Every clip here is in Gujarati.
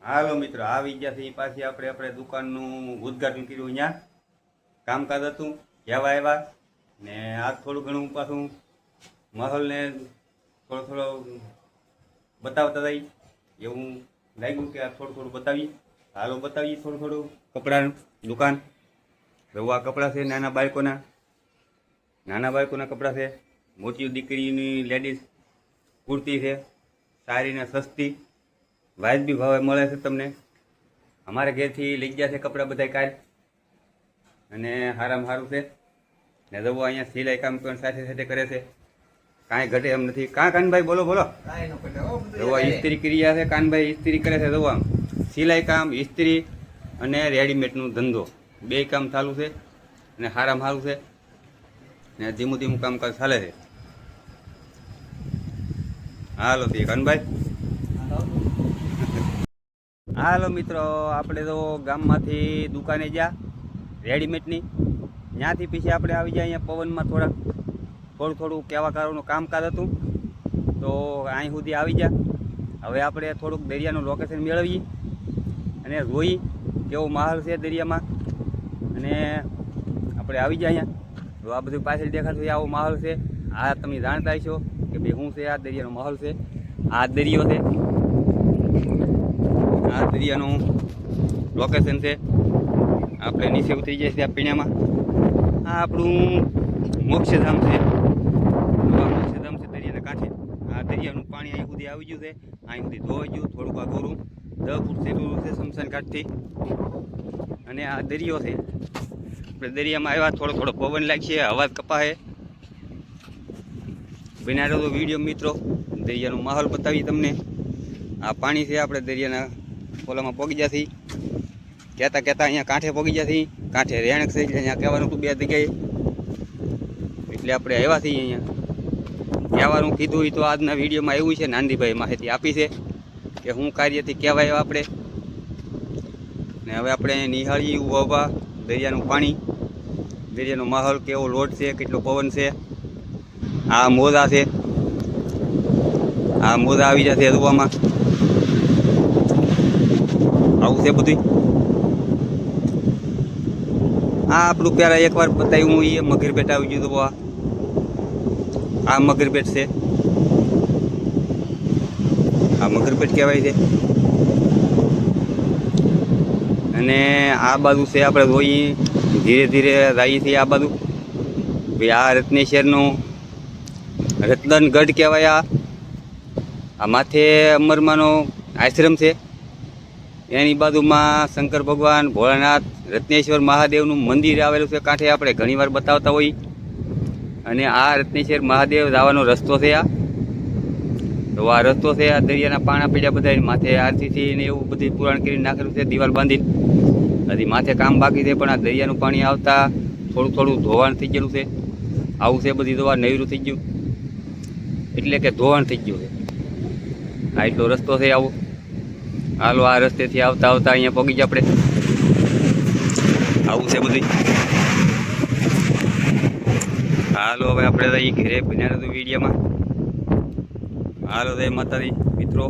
હાલો મિત્રો આવી ગયા છે પાછી આપણે દુકાનનું ઉદ્ઘાટન કર્યું અહીંયા કામકાજ હતું કહેવા આવ્યા ને આજ થોડું ઘણું પાછું માહોલને થોડો બતાવતા થઈ એવું લાગ્યું કે આ થોડું બતાવીએ. હાલો બતાવીએ થોડું કપડાનું દુકાન. રવા કપડાં છે નાના બાળકોના કપડાં છે, મોટી દીકરીની લેડીઝ કુર્તી છે, સારી ને સસ્તી વાજબી ભાવે મળે છે તમને. અમારે ઘેરથી લઈ ગયા છે કપડાં બધા કાલ અને સારામાં સારું છે ને જવો અહીંયા સિલાઈ કામ પણ સાથે કરે છે, કાંઈ ઘટે એમ નથી. કાનભાઈ બોલો જવો ઇસ્ત્રી ક્રિયા છે, કાનભાઈ ઇસ્ત્રી કરે છે. જવો આમ સિલાઈ કામ, ઇસ્ત્રી અને રેડીમેડનું ધંધો બે કામ ચાલુ છે અને સારામાં સારું છે ને ધીમું કામકાજ ચાલે છે. હાલો તે કાનભાઈ. હાલો મિત્રો આપણે તો ગામમાંથી દુકાને ગયા રેડીમેડની, ત્યાંથી પછી આપણે આવી ગયા અહીંયા પવનમાં થોડું કહેવાકારોનું કામકાજ હતું તો અહીં સુધી આવી ગયા. હવે આપણે થોડુંક દરિયાનું લોકેશન મેળવીએ અને જોઈ કેવો માહોલ છે દરિયામાં. અને આપણે આવી ગયા અહીંયા તો આ બધું પાછળ દેખાતું આવો માહોલ છે. આ તમે જાણતા છો કે ભાઈ શું છે આ દરિયાનો માહોલ છે. આ દરિયો છે, આ દરિયાનું લોકેશન છે. આપણે નીચે ઉતરી જાય છે આ પીણામાં. આ આપણું મોક્ષધામ છે, મોક્ષધામ છે દરિયાના કાંઠે. આ દરિયાનું પાણી અહીં સુધી આવી ગયું છે, અહીં સુધી ધોવાઈ ગયું. થોડુંક આગોરું 10 ફૂટ જેટલું છે શમશાન ઘાટથી. અને આ દરિયો છે. આપણે દરિયામાં આવ્યા, થોડો પવન લાગશે, અવાજ કપાશે. બનાવ્યો તો વિડીયો મિત્રો, દરિયાનો માહોલ બતાવી તમને. આ પાણી છે, આપણે દરિયાના ઓલામાં પગી જતી કહેતા અહીંયા કાંઠે પગી જતી. કાંઠે રહેણક છે એટલે અહીંયા કહેવાનું હતું બે જગ્યાએ, એટલે આપણે આવ્યા છીએ અહીંયા. કહેવાનું કીધું હોય તો આજના વિડીયોમાં એવું છે, નાનજીભાઈ માહિતી આપી છે કે હું કાર્યથી કહેવાય આપણે. ને હવે આપણે નિહાળીએ ઉભા દરિયાનું પાણી, દરિયાનો માહોલ કેવો લોટ છે, કેટલો પવન છે. આ મોજા છે, આ મોજા આવી જશે અદવામાં. આવું છે બધું. આ આપણું પહેલાં એકવાર બતાવ્યું એ મગરપેટ આવી ગયું તો આ મગરપેટ છે, આ મગરપેટ કહેવાય છે. અને આ બાજુ છે આપણે જોઈએ ધીરે જઈએ છીએ આ બાજુ. ભાઈ આ રત્નેશ્વરનું રતનગઢ કહેવાય. આ માથે અમરમાનો આશ્રમ છે, એની બાજુમાં શંકર ભગવાન, ભોળાનાથ, રત્નેશ્વર મહાદેવનું મંદિર આવેલું છે કાંઠે. આપણે ઘણીવાર બતાવતા હોઈએ. અને આ રત્નેશ્વર મહાદેવ જવાનો રસ્તો છે. તો આ રસ્તો છે, આ દરિયાના પાણા પીડ્યા બધા માથે આરતીથી ને એવું બધું પુરાણ કરીને નાખેલું છે, દિવાલ બાંધીને. હજી માથે કામ બાકી છે, પણ આ દરિયાનું પાણી આવતા થોડું ધોવાણ થઈ ગયેલું છે. આવું છે બધી દવા નવીરું થઈ ગયું, એટલે કે ધોવાણ થઈ ગયું છે. આ એટલો રસ્તો છે આવો. હાલો આ રસ્તેથી આવતા અહીંયા પગી જ આપણે. આવું છે બધું. હાલો હવે આપણે અહીં ઘરે બનાવ્યું હતું વિડીયોમાં. હાલો જય માતાજી મિત્રો.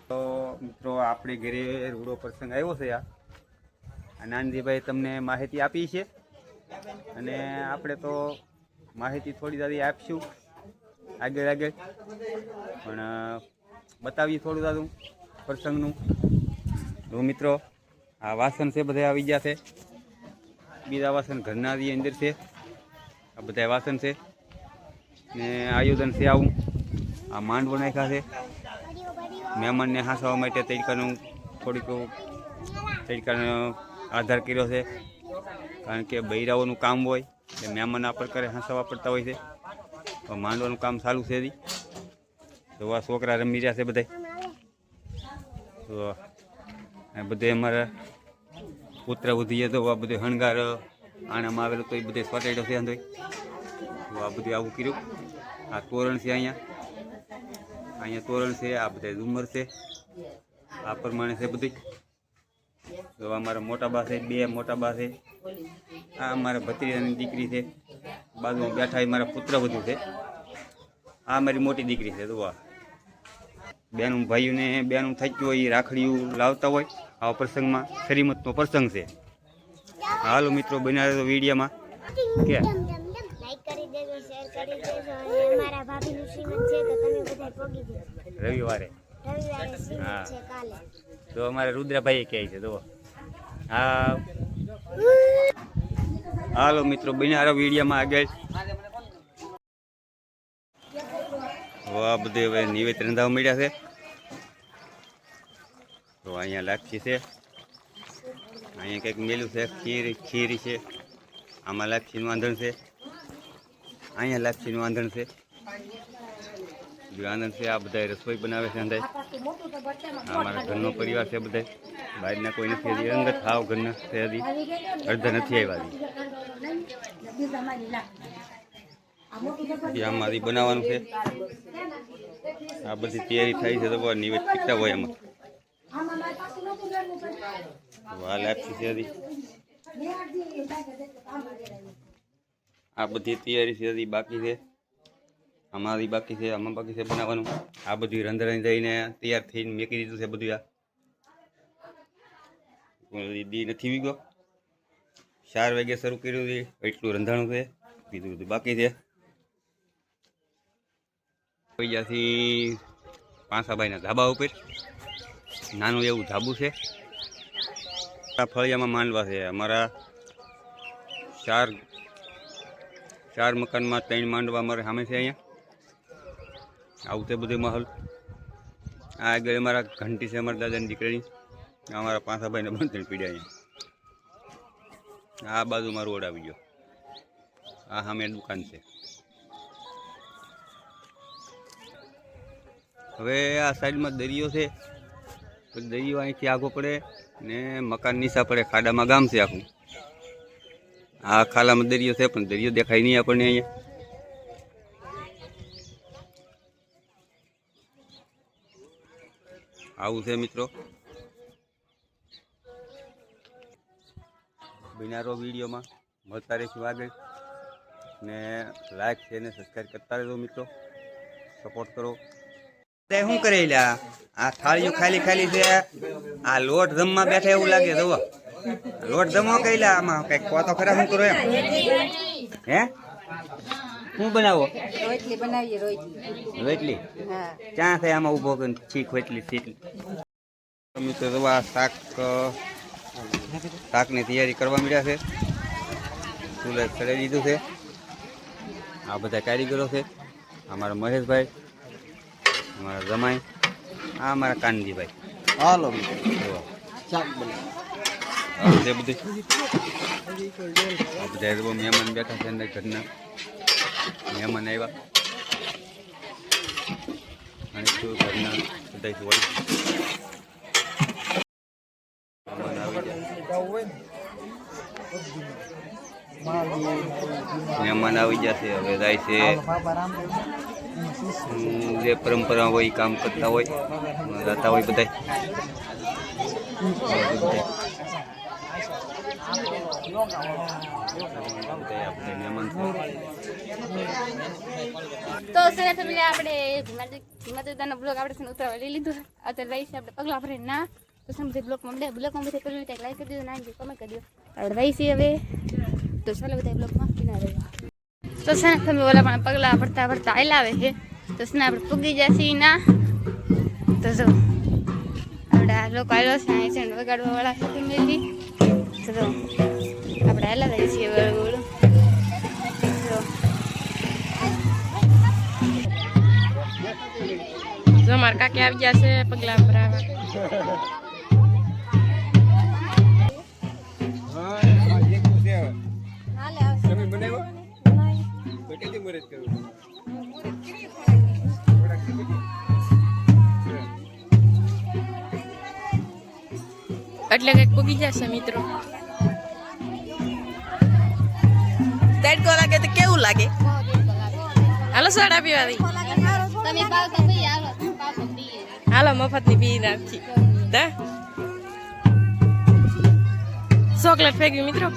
તો મિત્રો આપણે ઘરે રૂડો પ્રસંગ આવ્યો છે. આ નાનજીભાઈ તમને માહિતી આપી છે અને આપણે તો માહિતી થોડી દાદી આપશું આગળ પણ બતાવીએ થોડું દાદું પ્રસંગનું. તો મિત્રો આ વાસણ છે બધા આવી ગયા છે, બીજા વાસણ ઘરના અંદર છે. આ બધા વાસણ છે ને આયોજન છે આવું. આ માંડવો નાખ્યા છે મહેમાનને હાંસવા માટે તડકાનું થોડીક તડકાનો આધાર કર્યો છે, કારણ કે બૈરાઓનું કામ હોય એટલે મહેમાન આપણે કરે હાંસવા પડતા હોય છે. તો માંડવાનું કામ ચાલુ છે હજી. તો આ છોકરા રમી રહ્યા છે બધા. તો આ બધે અમારા પુત્ર વધીએ તો આ બધું હણગાર આણામાં આવેલું તો એ બધે સોટાડ્યો છે અંદર. તો આ બધું આવું કર્યું. આ તોરણ છે, અહીંયા તોરણ છે, આ બધા ઝુમર છે, આ પ્રમાણે છે બધી. તો અમારા મોટા બા છે, 2 મોટા બા છે, આ અમારા ભત્રીજાની દીકરી છે, બાજુમાં બેઠા એ મારા પુત્ર વધુ છે, આ મારી મોટી દીકરી છે. તો આ બેનું ભાઈઓને બેનું થાક્યું હોય એ રાખડીયું લાવતા હોય આવા પ્રસંગમાં. શરીમતનો પ્રસંગ છે. હાલો મિત્રો, બનાવે તો વિડીયોમાં કે રવિવારે હા. તો અમારે રુદ્રભાઈ કહે છે. તો હા હાલો મિત્રો, બનાવો વિડીયોમાં આગળ. આ બધે હવે નિવેદ રંધાવા મળ્યા છે. તો અહીંયા લાપસી છે, અહીંયા કંઈક મેલું છે, ખીર છે, આમાં લાપસીનું આંધણ છે, અહીંયા લાપસીનું આંધણ છે, આનંદ છે. આ બધા રસોઈ બનાવે છે અંદર. અમારા ઘરનો પરિવાર છે બધા, બહારના કોઈ નથી હજી. અંગત હાવ ઘરના છે હજી, અડધા નથી આવ્યા હજી. આમાંથી બનાવવાનું છે. આ બધી તૈયારી થાય છે. તો નિવેદ શીખતા હોય એમાં. આ લાપસી છે હજી. આ બધી તૈયારી છે હજી બાકી છે. આમાંથી બાકી છે, આમાં બાકી છે બનાવવાનું. આ બધું રંધણી થઈને તૈયાર થઈને મેકી દીધું છે બધું. આ દી નથી વી ગયો. 4 વાગે શરૂ કર્યું છે, એટલું રંધાણું છે, બીજું બધું બાકી છે. ત્યાંથી પાંસાભાઈના ધાબા ઉપર નાનું એવું ધાબુ છે. આ ફળિયામાં માંડવા છે. અમારા 4 મકાનમાં 3 માંડવા અમારે સામે છે. અહીંયા આવું છે બધું માહોલ. આ આગળ અમારા ઘંટી છે, અમારા દાદાની દીકરીની. અમારા પાંસાભાઈને બંધણ પીડ્યા અહીંયા. આ બાજુ મારો રોડ આવી ગયો. આ સામે દુકાન છે. હવે આ સાઈડમાં દરિયો છે. તો દરિયો અહીંથી આગો પડે ને મકાન નીચા પડે. ખાડામાં ગામ છે આખું. આ ખાલામાં દરિયો છે, પણ દરિયો દેખાય નહીં આપણને અહીંયા. આવું છે મિત્રો. બિનારો વિડીયોમાં મળતા રહીશું આગળ. ને લાઈક છે ને સબસ્ક્રાઈબ કરતા રહેજો મિત્રો. સપોર્ટ કરો. શું કરે આ થાળીઓ ખાલી ખાલી છે. આ લોટ જમવા બેઠા એવું લાગે. જુઓ લોટ જમો કઈલા. આમાં કઈક કહો તો ખરા. શું કરો એમ? હે શું બનાવો? રોટલી બનાવીએ. રોટલી ક્યાં થાય આમાં ઉભો છીક રોટલી છીટલી. મિત્રો તો આ શાકની તૈયારી કરવા મળ્યા છે. ચૂલે ચડાવી દીધું છે. આ બધા કારીગરો છે. અમારા મહેશભાઈ, અમારા જમાઈ, આ અમારા કાનજીભાઈ. હાલો શાક બનાવ છે બધું. આ બધા મહેમાન બેઠા છે અંદર. ઘરના મહેમાન આવ્યા અને શું ઘરના બધા હોય. મહેમાન આવી જશે. હવે જાય છે જે પરંપરા હોય કામ કરતા હોય જતા હોય બધા. તો સર ફેમિલી આપણે ધીમાદાનો બ્લોગ આપણે ઉતારવા લઈ લીધું. અત્યારે રહી છે આપણે પગલા ભરે ના તો સમજે બ્લોગમાં બધે કર્યું ત્યાં લાઈક કરી દીધું, ના કમેન્ટ કરી દીધું. આપણે રહી છીએ હવે. તો ચાલો બધા બ્લોગમાં ના રહેવા. તો છે ને તમે ઓલા પણ પગલા ભરતા ભરતા આવેલા આવે છે. તો છે ને આપણે પૂગી જશે ના. તો જો આપણે આ લોકો આવ્યો છે અહીં છે ને વગાડવા વાળા છે ફેમિલી. તો આપણે આવેલા રહી છીએ વળું. જો અમારા કાકી આવી ગયા છે પગલા ભરાવા. એટલે કઈક પૂગી જશે મિત્રો. તડકો લાગે તો કેવું લાગે? હાલો સોડા પીવા તમે પાવ તો ભાઈ હાલો પાવ તો પીએ. હાલો મફત ની પી નાખી. ચોકલેટ ફેંકવી મિત્રો.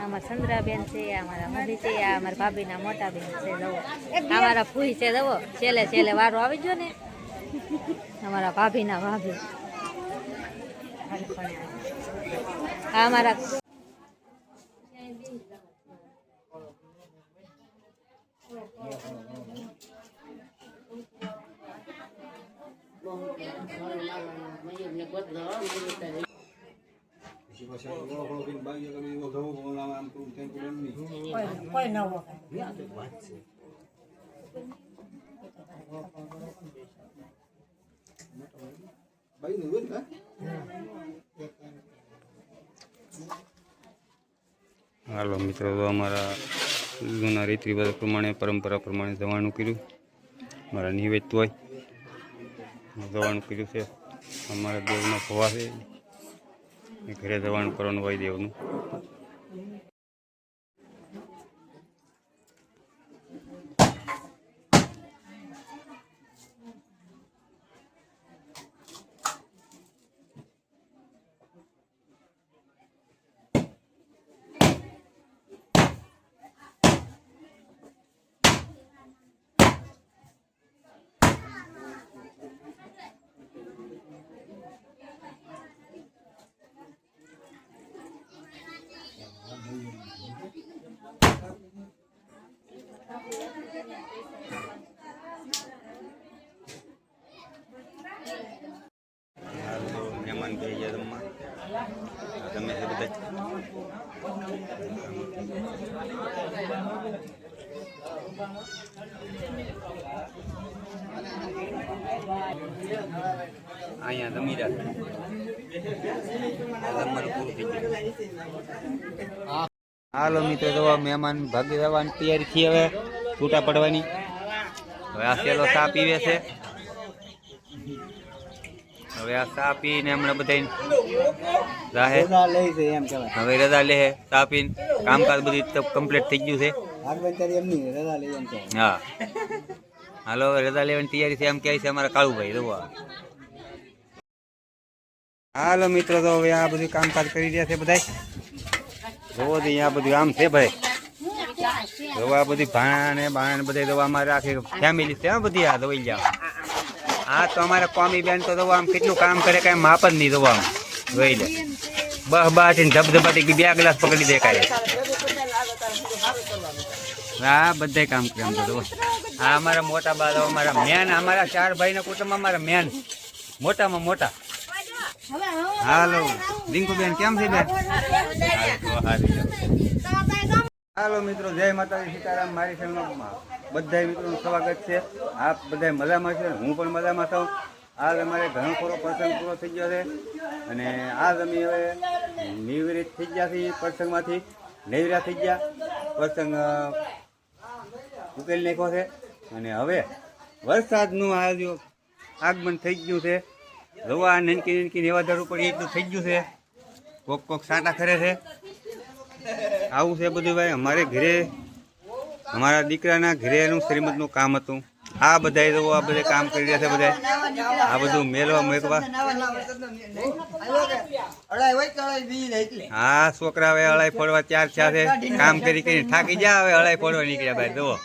અમારા ચંદ્રાબેન છે, અમારા મધી છે, આ અમારા ભાભીના મોટા બેન છે. જવો અમારા ફૂઈ છે. જવો છેલ્લે છેલ્લે વારો આવી ગયો ને અમારા ભાભીના ભાભી. આ અમારા હાલો મિત્રો, તો અમારા જૂના રીત રિવાજ પ્રમાણે પરંપરા પ્રમાણે જવાનું કર્યું. મારા નિવેદ હોય જવાનું કર્યું છે. અમારા દેવનો ભવા છે, ઘરે જવાનું કરવાનું હોય દેવનું. મહેમાન થઈ ગયા જમવા. તમે છે બધા અહીંયા જમી રહ્યા. જમવાનું પૂરું થઈ ગયું. હાલો મિત્રો, તો મહેમાન ભાગી જવાની તૈયારી થઈ. હવે છૂટા પડવાની. હવે આ સેલો ચા પીવે છે. હવે આ ચા પીને હમણાં બધા હવે રજા લે. ચા પીને કામકાજ બધું કમ્પ્લીટ થઈ ગયું છે. હા હાલો, હવે રજા લેવાની તૈયારી છે એમ કહે છે અમારા કાળુભાઈ. જોવા હાલો મિત્રો, તો હવે આ બધું કામકાજ કરી રહ્યા છે બધા. જોવો તો અહીંયા બધું આમ છે ભાઈ. જોવા બધી ભાણા ને બધા જોવા અમારે આખી ફેમિલી છે બધી. આ જોઈ જાવ. હા તો અમારે કોમી બેન તો જોવા આમ કેટલું કામ કરે, કઈ માપ જ નહીં. જોવા આમ જોઈ લે બહ બાટી ધબધબાટી 2 ગ્લાસ પકડી દે કાંઈ. હા બધા કામ કરે આમ તો. હા અમારા મોટા બા, અમારા મેન, અમારા 4 ભાઈના કુટુંબમાં અમારા મેન મોટામાં મોટા. હાલો રિંકુબેન, કેમ છે બેન? હાલો મિત્રો, જય માતાજી, સીતારામ. મારી ચેનલમાં બધા મિત્રોનું સ્વાગત છે. આપ બધા મજામાં છે, હું પણ મજામાં છું. આજ અમારે ઘણો ખરો પ્રસંગ પૂરો થઈ ગયો છે અને આજ અમે હવે નિવૃત્ત થઈ ગયા છીએ પ્રસંગમાંથી. નેવરા થઈ ગયા, પ્રસંગ ઉકેલી નાખ્યો છે અને હવે વરસાદનું આગમન થઈ ગયું છે. જોવા નનકી નનકી નેવાધાર ઉપર એટલું થઈ ગયું છે. કોક સાંટા ખરે છે. આવું છે બધું ભાઈ. અમારે ઘરે અમારા દીકરાના ઘરેનું શ્રીમદનું કામ હતું. આ બધા જો આ બધા કામ કરી રહ્યા છે બધા. આ બધું મેલવા મેકવા. હા છોકરા હવે અળાઈ ફોડવા 4 થયા છે. કામ કરી થાકી ગયા, હવે અળાઈ ફોડવા નીકળ્યા ભાઈ. જુઓ